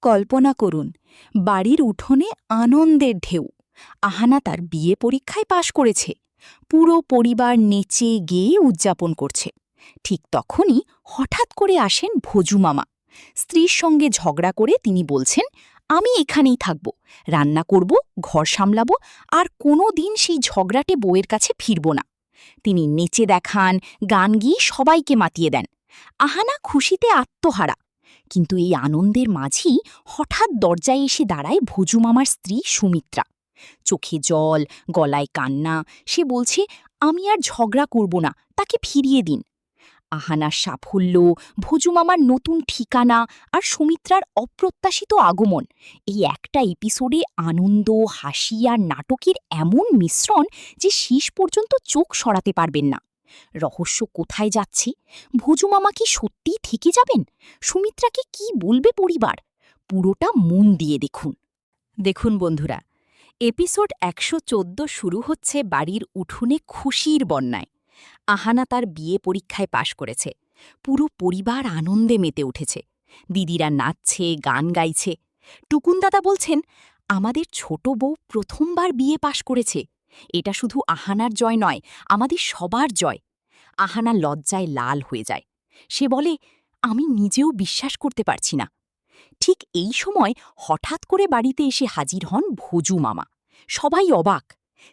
কল্পনা করুন, বাড়ির উঠোনে আনন্দের ঢেউ। আহানা তার বিয়ে পরীক্ষায় পাশ করেছে। পুরো পরিবার নেচে গেয়ে উদযাপন করছে। ঠিক তখনই হঠাৎ করে আসেন ভোজু মামা। স্ত্রীর সঙ্গে ঝগড়া করে তিনি বলছেন, আমি এখানেই থাকব, রান্না করব, ঘর সামলাব, আর কোনো দিন সেই ঝগড়াটে বউয়ের কাছে ফিরব না। তিনি নেচে দেখান, গান গিয়ে সবাইকে মাতিয়ে দেন। আহানা খুশিতে আত্মহারা। কিন্তু এই আনন্দের মাঝেই হঠাৎ দরজায় এসে দাঁড়ায় ভোজু মামার স্ত্রী সুমিত্রা। চোখে জল, গলায় কান্না। সে বলছে, আমি আর ঝগড়া করব না, তাকে ফিরিয়ে দিন। আহানার সাফল্য, ভোজু মামার নতুন ঠিকানা আর সুমিত্রার অপ্রত্যাশিত আগমন, এই একটা এপিসোডে আনন্দ, হাসি আর নাটকের এমন মিশ্রণ যে শেষ পর্যন্ত চোখ সরাতে পারবেন না। রহস্য কোথায় যাচ্ছে? ভোজু মামা কি সত্যিই থেকে যাবেন? সুমিত্রাকে কি বলবে পরিবার? পুরোটা মন দিয়ে দেখুন। দেখুন বন্ধুরা, এপিসোড ১১৪ শুরু হচ্ছে বাড়ির উঠোনে খুশির বন্যায়। আহানা তার বিয়ে পরীক্ষায় পাশ করেছে। পুরো পরিবার আনন্দে মেতে উঠেছে। দিদিরা নাচছে, গান গাইছে। টুকুন দাদা বলছেন, আমাদের ছোট বউ প্রথমবার বিয়ে পাশ করেছে। এটা শুধু আহানার জয় নয়, আমাদের সবার জয়। আহানা লজ্জায় লাল হয়ে যায়। সে বলে, আমি নিজেও বিশ্বাস করতে পারছি না। ঠিক এই সময় হঠাৎ করে বাড়িতে এসে হাজির হন ভোজু মামা। সবাই অবাক।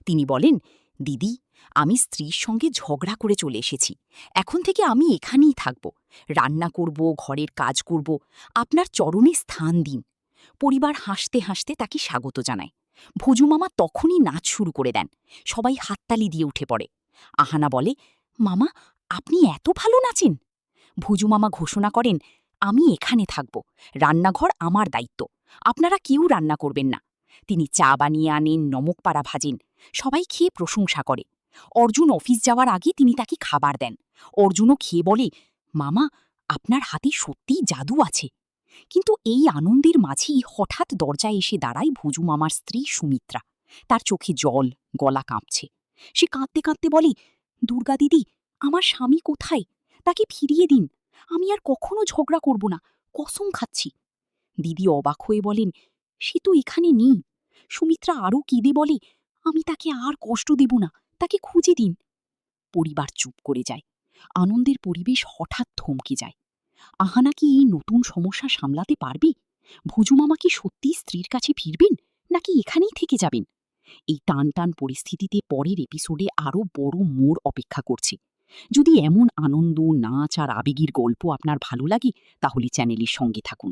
তিনি বলেন, দিদি, আমি স্ত্রীর সঙ্গে ঝগড়া করে চলে এসেছি। এখন থেকে আমি এখানেই থাকব, রান্না করব, ঘরের কাজ করব, আপনার চরণে স্থান দিন। পরিবার হাসতে হাসতে তাকে স্বাগত জানায়। ভোজু মামা তখনই নাচ শুরু করে দেন। সবাই হাততালি দিয়ে উঠে পড়ে। আহানা বলে, মামা, আপনি এত ভালো নাচেন। ভোজু মামা ঘোষণা করেন, আমি এখানে থাকব, রান্নাঘর আমার দায়িত্ব, আপনারা কেউ রান্না করবেন না। তিনি চা বানিয়ে আনেন, নমক পাড়া ভাজেন। সবাই খেয়ে প্রশংসা করে। অর্জুন অফিস যাওয়ার আগে তিনি তাকে খাবার দেন। অর্জুনও খেয়ে বলে, মামা, আপনার হাতে সত্যিই জাদু আছে। কিন্তু এই আনন্দের মাঝেই হঠাৎ দরজায় এসে দাঁড়ায় ভোজু মামার স্ত্রী সুমিত্রা। তার চোখে জল, গলা কাঁপছে। সে কাঁদতে কাঁদতে বলে, দুর্গা দিদি, আমার স্বামী কোথায়? তাকে ফিরিয়ে দিন। আমি আর কখনো ঝগড়া করব না, কসম খাচ্ছি। দিদি অবাক হয়ে বলেন, সে তো এখানে নেই। সুমিত্রা আরও কেঁদে বলে, আমি তাকে আর কষ্ট দেব না, তাকে খুঁজে দিন। পরিবার চুপ করে যায়। আনন্দের পরিবেশ হঠাৎ থমকে যায়। আহানা কি এই নতুন সমস্যা সামলাতে পারবে? ভোজু মামা কি সত্যিই স্ত্রীর কাছে ফিরবেন, নাকি এখানেই থেকে যাবেন? এই টান টান পরিস্থিতিতে পরের এপিসোডে আরও বড় মোড় অপেক্ষা করছে। যদি এমন আনন্দ, নাচ আর আবেগের গল্প আপনার ভালো লাগে, তাহলে চ্যানেলের সঙ্গে থাকুন।